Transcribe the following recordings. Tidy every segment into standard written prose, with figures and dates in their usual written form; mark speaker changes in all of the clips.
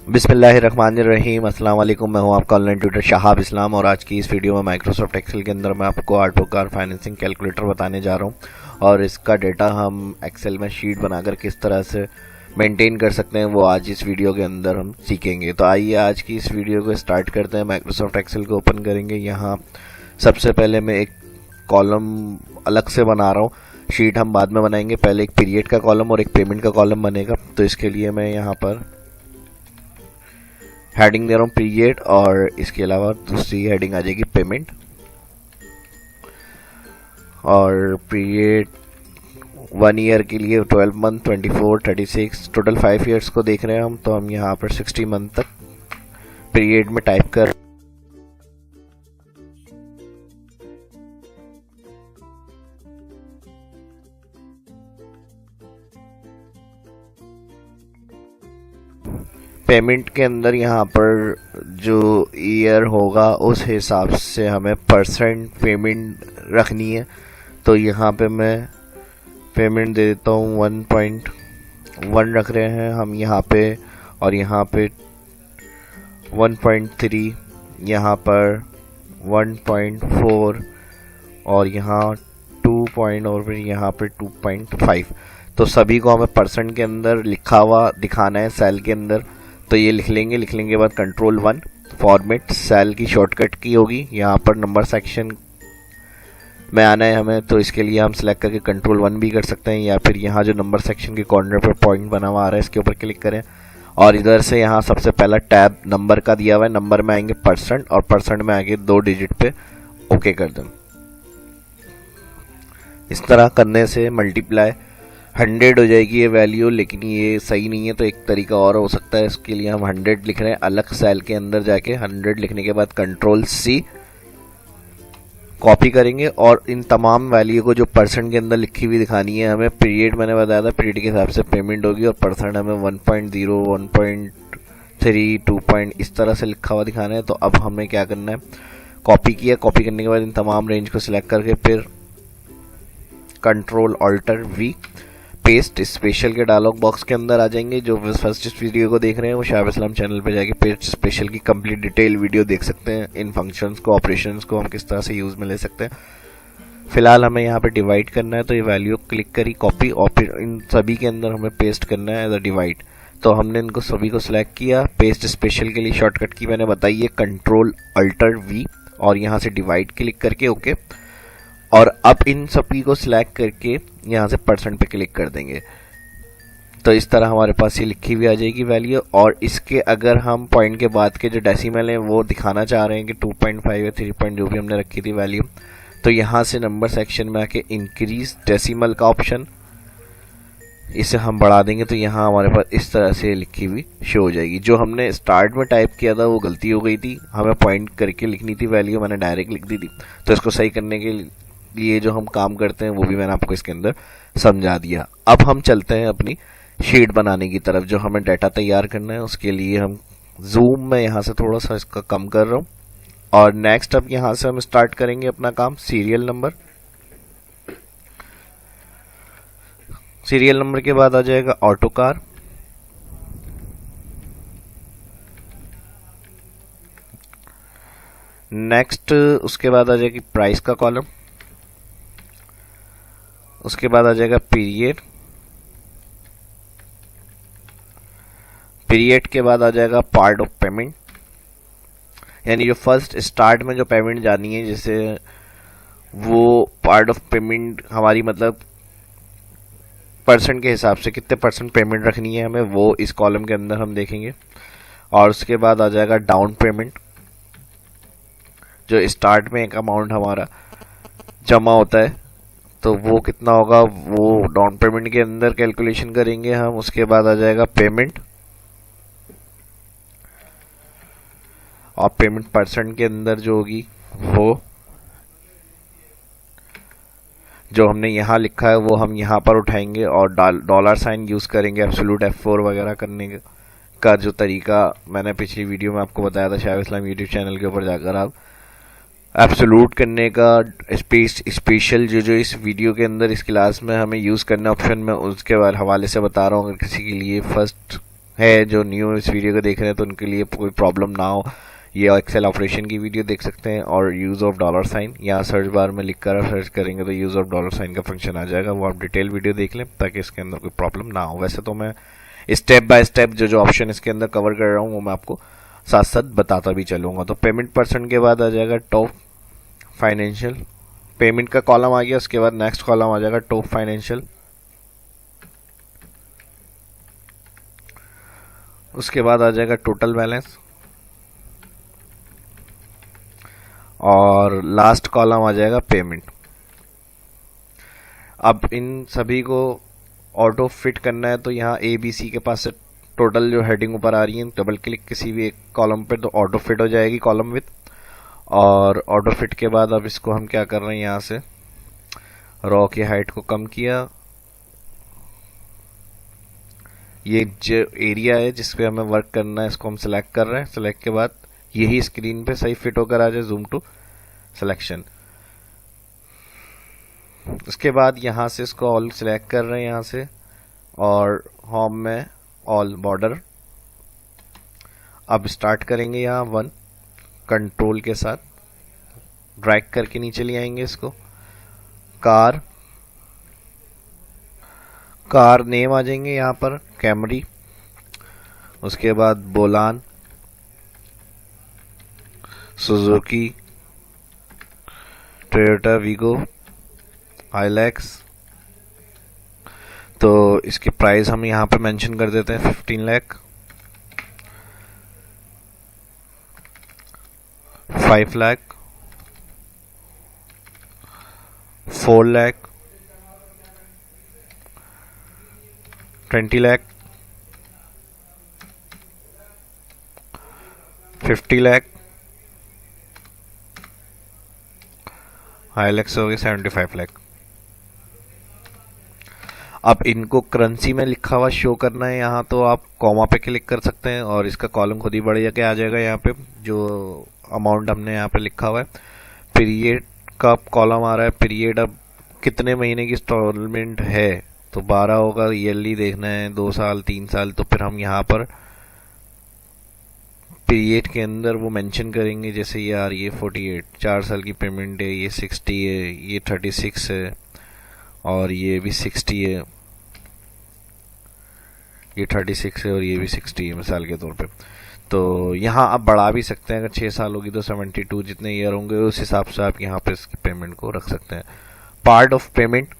Speaker 1: बिस्मिल्लाहिर्रहमानिर्रहीम। अस्सलाम वालेकुम। मैं हूं आपका ऑनलाइन ट्यूटर शहाब इस्लाम और आज की इस वीडियो में माइक्रोसॉफ्ट एक्सेल के अंदर मैं आपको ऑटोकार फाइनेंसिंग कैलकुलेटर बताने जा रहा हूं और इसका डेटा हम एक्सेल में शीट बनाकर किस तरह से मेंटेन कर सकते हैं वो आज इस वीडियो के अंदर हम सीखेंगे। तो आइए आज की इस वीडियो को स्टार्ट करते हैं। माइक्रोसॉफ्ट एक्सेल को ओपन करेंगे। यहाँ सबसे पहले मैं एक कॉलम अलग से बना रहा हूँ, शीट हम बाद में बनाएंगे। पहले एक पीरियड का कॉलम और एक पेमेंट का कॉलम बनेगा। तो इसके लिए मैं यहाँ पर हेडिंग दे रहा हूँ पीरियड और इसके अलावा दूसरी हेडिंग आ जाएगी पेमेंट। और पीरियड 1 ईयर के लिए 12 मंथ, 24, 36 टोटल 5 ईयर्स को देख रहे हैं हम। तो हम यहाँ पर 60 मंथ तक पीरियड में टाइप कर पेमेंट के अंदर यहाँ पर जो ईयर होगा उस हिसाब से हमें परसेंट पेमेंट रखनी है। तो यहाँ पे मैं पेमेंट दे देता हूँ 1.1 रख रहे हैं हम यहाँ पे, और यहाँ पे 1.3, यहाँ पर 1.4 और यहाँ 2 और फिर यहाँ पे 2.5। तो सभी को हमें परसेंट के अंदर लिखा हुआ दिखाना है सेल के अंदर। तो ये लिखने के बाद Ctrl+1 फॉर्मेट सेल की शॉर्टकट की होगी। यहाँ पर नंबर सेक्शन में आना है हमें, तो इसके लिए हम सिलेक्ट करके Ctrl+1 भी कर सकते हैं, या फिर यहाँ जो नंबर सेक्शन के कॉर्नर पर पॉइंट बना हुआ आ रहा है इसके ऊपर क्लिक करें और इधर से यहाँ सबसे पहला टैब नंबर का दिया हुआ है। नंबर में आएंगे परसेंट और परसेंट में आगे 2 डिजिट पे ओके कर दें। इस तरह करने से मल्टीप्लाई 100 हो जाएगी ये वैल्यू, लेकिन ये सही नहीं है। तो एक तरीका और हो सकता है, इसके लिए हम 100 लिख रहे हैं अलग सेल के अंदर जाके। 100 लिखने के बाद Ctrl+C कॉपी करेंगे और इन तमाम वैल्यू को जो परसेंट के अंदर लिखी हुई दिखानी है हमें। पीरियड मैंने बताया था, पीरियड के हिसाब से पेमेंट होगी और परसेंट हमें 1.0, 1.3, 2 इस तरह से लिखा हुआ दिखाना है। तो अब हमें क्या करना है, कॉपी किया, कॉपी करने के बाद इन तमाम रेंज को सिलेक्ट करके फिर Ctrl+Alt+V पेस्ट स्पेशल के डायलॉग बॉक्स के अंदर आ जाएंगे। जो फर्स्ट इस वीडियो को देख रहे हैं वो शहाब इस्लाम चैनल पे जाके पेस्ट स्पेशल की कंप्लीट डिटेल वीडियो देख सकते हैं। इन फंक्शंस को, ऑपरेशंस को हम किस तरह से यूज में ले सकते हैं। फिलहाल हमें यहाँ पे डिवाइड करना है, तो ये वैल्यू क्लिक करी कॉपी और फिर इन सभी के अंदर हमें पेस्ट करना है एज अ डिवाइड। तो हमने इनको सभी को सिलेक्ट किया। पेस्ट स्पेशल के लिए शॉर्टकट की मैंने बताई है Ctrl+Alt+V और यहाँ से डिवाइड क्लिक करके ओके। और अब इन सभी को सिलेक्ट करके यहाँ से परसेंट पे क्लिक कर देंगे। तो इस तरह हमारे पास ये लिखी हुई आ जाएगी वैल्यू। और इसके अगर हम पॉइंट के बाद के जो डेसिमल हैं वो दिखाना चाह रहे हैं कि 2.5 या 3 जो भी हमने रखी थी वैल्यू, तो यहाँ से नंबर सेक्शन में आके इंक्रीज डेसिमल का ऑप्शन, इसे हम बढ़ा देंगे। तो यहाँ हमारे पास इस तरह से लिखी हुई शो हो जाएगी। जो हमने स्टार्ट में टाइप किया था वो गलती हो गई थी, हमें पॉइंट करके लिखनी थी वैल्यू, मैंने डायरेक्ट लिख दी थी। तो इसको सही करने के लिए जो हम काम करते हैं वो भी मैंने आपको इसके अंदर समझा दिया। अब हम चलते हैं अपनी शीट बनाने की तरफ। जो हमें डाटा तैयार करना है उसके लिए हम जूम में यहाँ से थोड़ा सा इसका कम कर रहा हूँ और नेक्स्ट अब यहाँ से हम स्टार्ट करेंगे अपना काम। सीरियल नंबर के बाद आ जाएगा ऑटोकार। नेक्स्ट उसके बाद आ जाएगी प्राइस का कॉलम। उसके बाद आ जाएगा पीरियड। पीरियड के बाद आ जाएगा पार्ट ऑफ पेमेंट, यानी जो फर्स्ट स्टार्ट में जो पेमेंट जानी है, जैसे वो पार्ट ऑफ पेमेंट हमारी मतलब परसेंट के हिसाब से कितने परसेंट पेमेंट रखनी है हमें, वो इस कॉलम के अंदर हम देखेंगे। और उसके बाद आ जाएगा डाउन पेमेंट। जो स्टार्ट में एक अमाउंट हमारा जमा होता है तो वो कितना होगा वो डाउन पेमेंट के अंदर कैलकुलेशन करेंगे हम। उसके बाद आ जाएगा पेमेंट और पेमेंट परसेंट के अंदर जो होगी वो जो हमने यहाँ लिखा है वो हम यहाँ पर उठाएंगे और डॉलर साइन यूज करेंगे। एब्सोल्यूट F4 वगैरह करने का जो तरीका मैंने पिछली वीडियो में आपको बताया था शहाब इस्लाम यूट्यूब चैनल के ऊपर जाकर आप एब्सोल्यूट करने का स्पेशल जो इस वीडियो के अंदर इस क्लास में हमें यूज़ करना ऑप्शन में उसके हवाले से बता रहा हूँ। अगर किसी के लिए फर्स्ट है जो न्यू इस वीडियो को देख रहे हैं तो उनके लिए कोई प्रॉब्लम ना हो, ये एक्सेल ऑपरेशन की वीडियो देख सकते हैं। और यूज ऑफ डॉलर साइन यहाँ सर्च बार में लिख कर सर्च करेंगे तो यूज ऑफ डॉलर साइन का फंक्शन आ जाएगा, वो आप डिटेल वीडियो देख लें ताकि इसके अंदर कोई प्रॉब्लम ना हो। वैसे तो मैं स्टेप बाय स्टेप जो ऑप्शन इसके अंदर कवर कर रहा हूँ वो मैं आपको साथ साथ बताता भी चलूंगा। तो पेमेंट पर्सन के बाद आ जाएगा टॉप फाइनेंशियल, पेमेंट का कॉलम आ गया, उसके बाद नेक्स्ट कॉलम आ जाएगा टॉप फाइनेंशियल, उसके बाद आ जाएगा टोटल बैलेंस और लास्ट कॉलम आ जाएगा पेमेंट। अब इन सभी को ऑटो फिट करना है तो यहाँ ABC के पास से टोटल जो हेडिंग ऊपर आ रही है डबल क्लिक किसी भी एक कॉलम पे तो ऑटो फिट हो जाएगी कॉलम विथ। और ऑटो फिट के बाद अब इसको हम क्या कर रहे हैं, यहाँ से रॉ की हाइट को कम किया, ये जो एरिया है जिस पे हमें वर्क करना है इसको हम सिलेक्ट कर रहे हैं। सिलेक्ट के बाद यही स्क्रीन पे सही फिट होकर आ जाए, जूम टू सिलेक्शन। उसके बाद यहाँ से इसको ऑल सिलेक्ट कर रहे हैं यहाँ से और होम में ऑल बॉर्डर। अब स्टार्ट करेंगे यहाँ 1 कंट्रोल के साथ ड्रैग करके नीचे ले आएंगे इसको। कार नेम आ जाएंगे यहाँ पर कैमरी, उसके बाद बोलान, सुजुकी, टोयोटा वीगो, हाइलैक्स। तो इसकी प्राइस हम यहाँ पे मेंशन कर देते हैं 15 लाख, 5 लाख, 4 लाख, 20 लाख, 50 लाख, हाइलैक्स हो गई 75 लाख। अब इनको करेंसी में लिखा हुआ शो करना है यहाँ तो आप कॉमा पे क्लिक कर सकते हैं और इसका कॉलम खुद ही बढ़ जाके आ जाएगा यहाँ पे जो अमाउंट हमने यहाँ पे लिखा हुआ है। पीरियड का कॉलम आ रहा है, पीरियड अब कितने महीने की इंस्टॉलमेंट है तो 12 होगा, ईयरली देखना है 2 साल 3 साल, तो फिर हम यहाँ पर पीरियड के अंदर वो मेंशन करेंगे जैसे ये आ रही है 48 4 साल की पेमेंट है, ये 60 है, ये 36 है और ये भी 60 है, ये 36 है और ये भी 60 है मिसाल के तौर पे। तो यहाँ आप बढ़ा भी सकते हैं, अगर 6 साल होगी तो 72 जितने ईयर होंगे उस हिसाब से आप यहाँ पे इसकी पेमेंट को रख सकते हैं। पार्ट ऑफ पेमेंट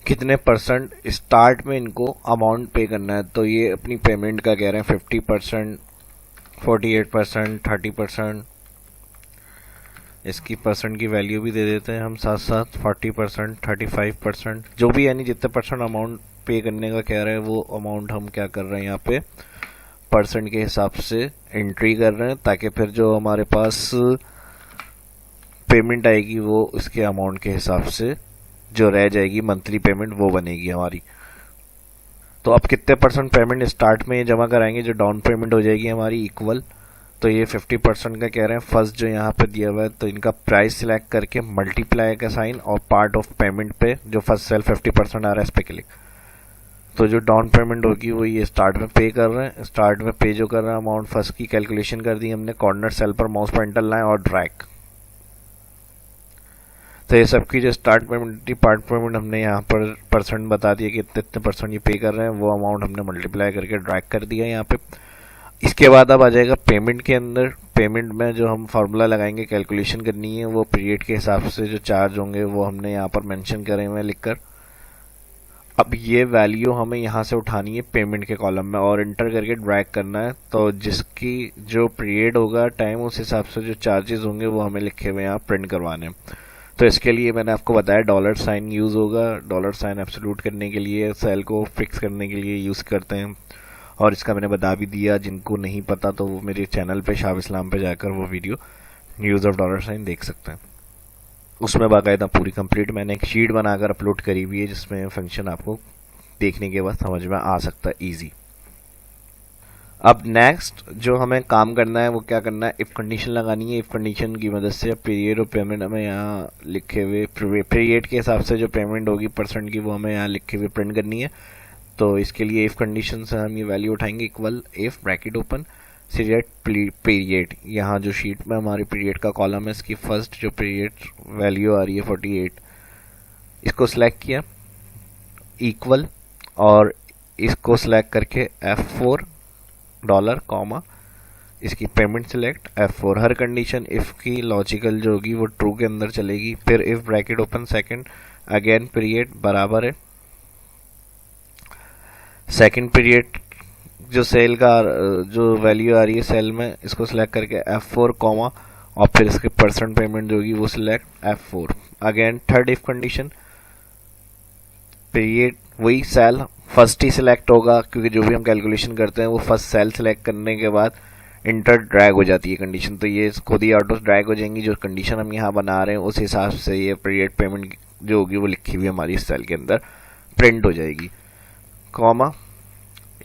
Speaker 1: कितने परसेंट स्टार्ट में इनको अमाउंट पे करना है तो ये अपनी पेमेंट का कह रहे हैं 50%, 48%, 30%। इसकी परसेंट की वैल्यू भी दे देते हैं हम साथ साथ 40%, 35%, जो भी यानी जितने परसेंट अमाउंट पे करने का कह रहे हैं वो अमाउंट हम क्या कर रहे हैं यहाँ पे परसेंट के हिसाब से एंट्री कर रहे हैं ताकि फिर जो हमारे पास पेमेंट आएगी वो इसके अमाउंट के हिसाब से जो रह जाएगी मंथली पेमेंट वो बनेगी हमारी। तो अब कितने परसेंट पेमेंट स्टार्ट में जमा कराएंगे, जो डाउन पेमेंट हो जाएगी हमारी इक्वल, तो ये 50% का कह रहे हैं फर्स्ट जो यहाँ पे दिया हुआ है तो इनका प्राइस सिलेक्ट करके मल्टीप्लाई का साइन और पार्ट ऑफ पेमेंट पे जो फर्स्ट सेल 50% आ रहा है इस पे क्लिक। तो जो डाउन पेमेंट होगी वो ये स्टार्ट में पे कर रहे हैं, स्टार्ट में पे जो कर रहे हैं अमाउंट फर्स्ट की कैलकुलेशन कर दी हमने, कॉर्नर सेल पर माउस पॉइंटर लाएं और ड्रैग। तो ये सबकी जो स्टार्ट पेमेंट थी पार्ट पेमेंट हमने यहाँ पर परसेंट बता दिया कि इतने परसेंट ये पे कर रहे हैं, वो अमाउंट हमने मल्टीप्लाई करके ड्रैग कर दिया यहाँ पे। इसके बाद अब आ जाएगा पेमेंट के अंदर, पेमेंट में जो हम फार्मूला लगाएंगे कैलकुलेशन करनी है वो पीरियड के हिसाब से जो चार्ज होंगे वो हमने यहाँ पर मेंशन करे हुए लिखकर। अब ये वैल्यू हमें यहाँ से उठानी है पेमेंट के कॉलम में और इंटर करके ड्रैग करना है, तो जिसकी जो पीरियड होगा टाइम उस हिसाब से जो चार्जेस होंगे वो हमें लिखे हुए यहाँ प्रिंट करवाने। तो इसके लिए मैंने आपको बताया डॉलर साइन यूज़ होगा, डॉलर साइन एब्सोल्यूट करने के लिए सेल को फिक्स करने के लिए यूज़ करते हैं और इसका मैंने बता भी दिया, जिनको नहीं पता तो वो मेरे चैनल पे शाह इस्लाम पे जाकर वो video use of dollar sign देख सकते हैं। उसमें बाकायदा पूरी कंप्लीट मैंने एक शीट बनाकर अपलोड करी हुई है जिसमें फंक्शन आपको देखने के बाद समझ में आ सकता है ईजी। अब नेक्स्ट जो हमें काम करना है वो क्या करना है, इफ कंडीशन लगानी है। इफ कंडीशन की मदद से पीरियड और पेमेंट हमें यहाँ लिखे हुए पीरियड के हिसाब से जो पेमेंट होगी परसेंट की वो हमें यहाँ लिखे हुए प्रिंट करनी है। तो इसके लिए इफ कंडीशन से हम ये वैल्यू उठाएंगे equal if bracket open select period. यहाँ जो शीट में हमारी पीरियड का कॉलम है, इसकी फर्स्ट जो पीरियड वैल्यू आ रही है 48, इसको सिलेक्ट किया इक्वल, और इसको सिलेक्ट करके F4 डॉलर कॉमा इसकी payment select F4। Her condition if की लॉजिकल जो होगी वो ट्रू के अंदर चलेगी। फिर if bracket open second again period बराबर है सेकंड पीरियड जो सेल का जो वैल्यू आ रही है सेल में, इसको सिलेक्ट करके F4 कॉमा और फिर इसके परसेंट पेमेंट जो होगी वो select F4। Again third if condition period वही सेल फर्स्ट ही सिलेक्ट होगा, क्योंकि जो भी हम कैलकुलेशन करते हैं वो फर्स्ट सेल सिलेक्ट करने के बाद इंटर ड्रैग हो जाती है कंडीशन, तो ये खुद ही ऑटो ड्रैग हो जाएंगी। जो कंडीशन हम यहाँ बना रहे हैं उस हिसाब से ये पीरियड पेमेंट जो होगी वो लिखी हुई हमारी इस सेल के अंदर प्रिंट हो जाएगी। कॉमा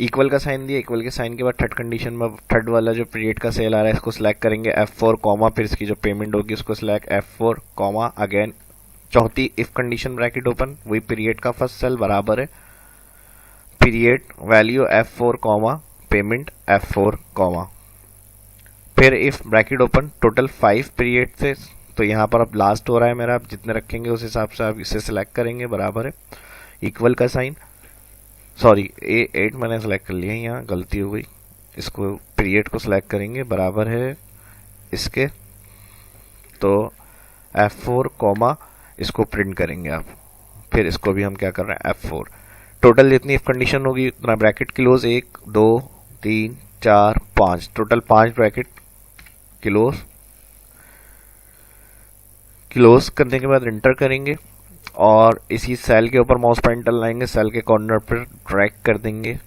Speaker 1: इक्वल का साइन दिया, इक्वल के साइन के बाद थर्ड कंडीशन में थर्ड वाला जो पीरियड का सेल आ रहा है इसको सिलेक्ट करेंगे F4 कॉमा, फिर इसकी जो पेमेंट होगी उसको सिलेक्ट F4 कॉमा अगेन चौथी इफ कंडीशन ब्रैकेट ओपन वही पीरियड का फर्स्ट सेल बराबर है period value F4 comma payment F4 comma. फिर if bracket open total 5 period से, तो यहाँ पर अब लास्ट हो रहा है मेरा, आप जितने रखेंगे उस हिसाब से आप इसे सिलेक्ट करेंगे बराबर है इक्वल का साइन, सॉरी A8 मैंने सेलेक्ट कर लिया, यहाँ गलती हो गई, इसको पीरियड को सिलेक्ट करेंगे बराबर है इसके, तो F4 कॉमा इसको प्रिंट करेंगे आप। फिर इसको भी हम क्या कर रहे हैं F4। टोटल जितनी इफ कंडीशन होगी उतना bracket close 1 2 3 4 5, total 5 bracket close करने के बाद इंटर करेंगे और इसी सेल के ऊपर माउस पॉइंटर लाएंगे, सेल के कॉर्नर पर ड्रैग कर देंगे।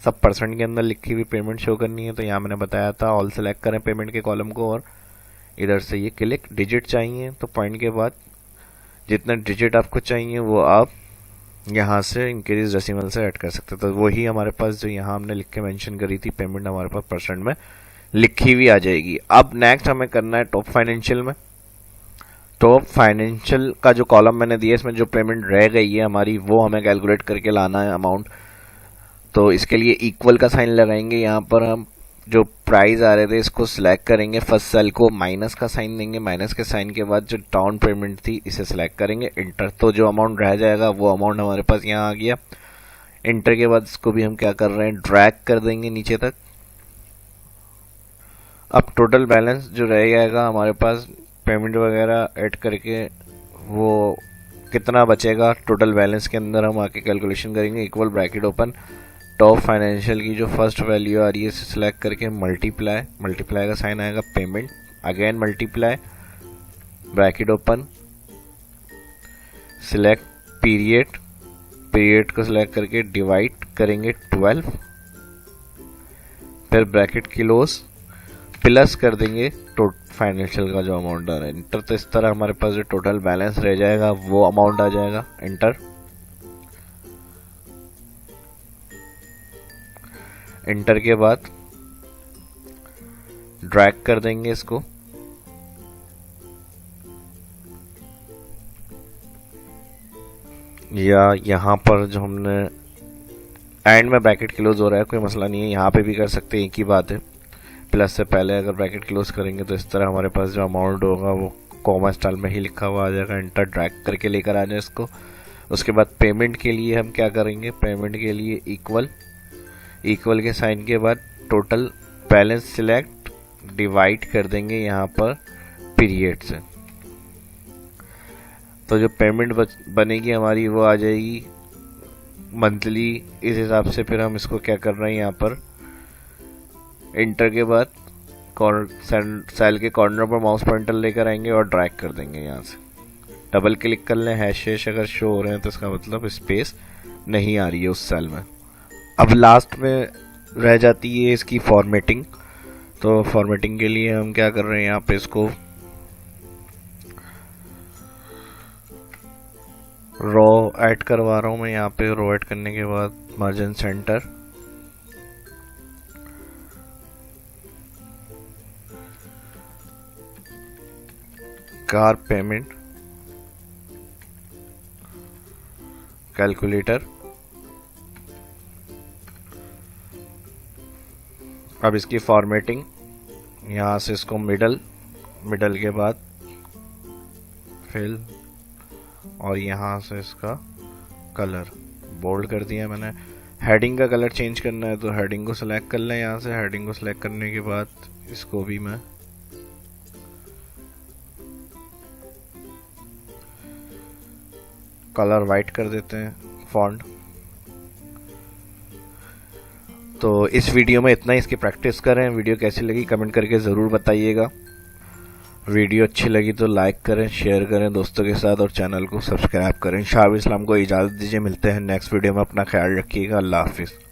Speaker 1: सब परसेंट के अंदर लिखी हुई पेमेंट शो करनी है, तो यहाँ मैंने बताया था ऑल सेलेक्ट करें पेमेंट के कॉलम को और इधर से ये क्लिक डिजिट चाहिए, तो पॉइंट के बाद जितना डिजिट आपको चाहिए वो आप यहाँ से इंक्रीज डेसिमल से ऐड कर सकते हैं। तो वही हमारे पास जो यहाँ हमने लिख के मेंशन करी थी पेमेंट हमारे पास परसेंट में लिखी हुई आ जाएगी। अब नेक्स्ट हमें करना है टॉप फाइनेंशियल में। टॉप फाइनेंशियल का जो कॉलम मैंने दिया इसमें जो पेमेंट रह गई है हमारी वो हमें कैलकुलेट करके लाना है अमाउंट। तो इसके लिए इक्वल का साइन लगाएंगे, यहाँ पर हम जो प्राइस आ रहे थे इसको सिलेक्ट करेंगे, फर्स्ट सेल को माइनस का साइन देंगे, माइनस के साइन के बाद जो डाउन पेमेंट थी इसे सिलेक्ट करेंगे इंटर, तो जो अमाउंट रह जाएगा वो अमाउंट हमारे पास यहाँ आ गया। इंटर के बाद इसको भी हम क्या कर रहे हैं ड्रैग कर देंगे नीचे तक। अब टोटल बैलेंस जो रह जाएगा हमारे पास पेमेंट वगैरह ऐड करके वो कितना बचेगा टोटल बैलेंस के अंदर हम आके कैलकुलेशन करेंगे। Equal bracket open top financial की जो फर्स्ट वैल्यू आ रही है इसे सिलेक्ट करके मल्टीप्लाई का साइन आएगा payment again multiply bracket open select period को सिलेक्ट करके डिवाइड करेंगे 12, फिर ब्रैकेट क्लोज प्लस कर देंगे फाइनेंशियल का जो अमाउंट आ रहा है इंटर। तो इस तरह हमारे पास जो टोटल बैलेंस रह जाएगा वो अमाउंट आ जाएगा इंटर। इंटर के बाद ड्रैग कर देंगे इसको, या यहाँ पर जो हमने एंड में ब्रैकेट क्लोज हो रहा है कोई मसला नहीं है, यहाँ पे भी कर सकते हैं, एक ही बात है। प्लस से पहले अगर ब्रैकेट क्लोज करेंगे तो इस तरह हमारे पास जो अमाउंट होगा वो कॉमा स्टाइल में ही लिखा हुआ आ जाएगा। इंटर ड्रैग करके लेकर आ जाए इसको। उसके बाद पेमेंट के लिए हम क्या करेंगे, पेमेंट के लिए इक्वल के साइन के बाद टोटल बैलेंस सिलेक्ट डिवाइड कर देंगे यहाँ पर पीरियड से, तो जो पेमेंट बनेगी हमारी वो आ जाएगी मंथली। इस हिसाब से फिर हम इसको क्या कर रहे हैं यहाँ पर इंटर के बाद सेल के कॉर्नर पर माउस पॉइंटर लेकर आएंगे और ड्रैग कर देंगे। यहाँ से डबल क्लिक कर लें, हैश अगर शो हो रहे हैं तो इसका मतलब स्पेस नहीं आ रही है उस सेल में। अब लास्ट में रह जाती है इसकी फॉर्मेटिंग, तो फॉर्मेटिंग के लिए हम क्या कर रहे हैं यहाँ पे इसको रो ऐड करवा रहा हूँ मैं। यहाँ पे रो ऐड करने के बाद margin centre, car payment calculator, अब इसकी फॉर्मेटिंग, यहाँ से इसको मिडल के बाद फिल, और यहाँ से इसका कलर बोल्ड कर दिया मैंने। हेडिंग का कलर चेंज करना है तो हेडिंग को सिलेक्ट कर लें। यहाँ से हेडिंग को सिलेक्ट करने के बाद इसको भी मैं कलर वाइट कर देते हैं, फॉन्ट। तो इस वीडियो में इतना ही, इसकी प्रैक्टिस करें। वीडियो कैसी लगी कमेंट करके ज़रूर बताइएगा। वीडियो अच्छी लगी तो लाइक करें, शेयर करें दोस्तों के साथ, और चैनल को सब्सक्राइब करें। शाहब इस्लाम को इजाज़त दीजिए, मिलते हैं नेक्स्ट वीडियो में। अपना ख्याल रखिएगा। अल्लाह हाफिज़।